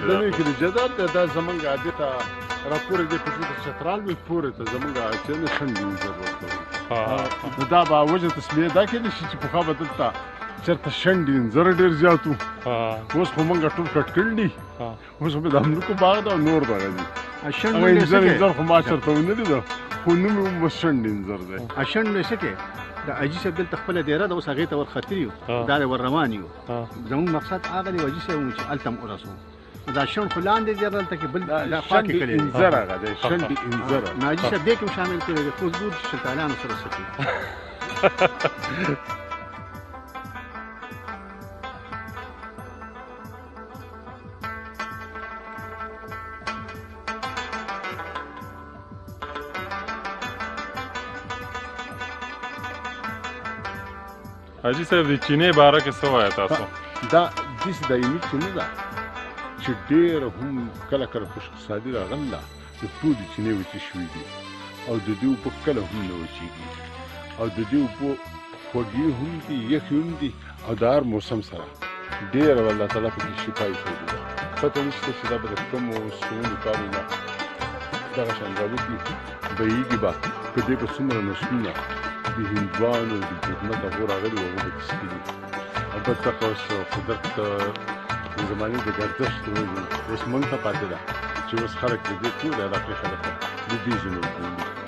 دنه کې د جدال دا زمونږ عادي ته راپورې د پټو چترال می پورې ته زمونږ چې نه شندې ضرورت دی دا به وجه تسمیه دا کې چې په خا بدل تا چرته شندې زر ډیر زیاتو اوس خو مونږ ټول کټ کړلی اوس په دامنو کو باغ دا نور باغ دي شندې زر خو ما چرته ونه دي خو نو مو شندې زر دی شندې څه کې د اجي صاحب دلته خپل دیره د اوس هغه ته ور خطر یو دا ور روان یو زموږ مقصد هغه دی اجي صاحب چې التم ورسو دا شون فلان دي دیره ته کې بل دا خاکې کړي انذر هغه دی شندې انذر ناجي صاحب دې کوم شامل کړي د فوزګور شتالان سره سکی حاجي صاحب د چینې باره کې څه وایه تاسو دا داسې دایمي چینه ده چې ډېره هم کله کله خوش اقتصادي راغله چې ټولې چینې وچې شوي دي او د دې اوبه کله هم نه وچېږي او د دې اوبه خوږې هم دي یخې هم دي او د هر موسم سره ډېره الله تعالی پکې شفایي کړې ده پته نشته چې دا به د کومو سلونو کالو نه دغه شان راوځي بهیږي به که دې به څومره نسلونه د هندوانو د خدمت هغو راغلي وو هغو به څښلي دي البته اوس قدرت د زمانې د ګردش اوس موږ ته پاتې ده چې اوس خلک د دې ټول علاقې خلک د دې ژوند کوي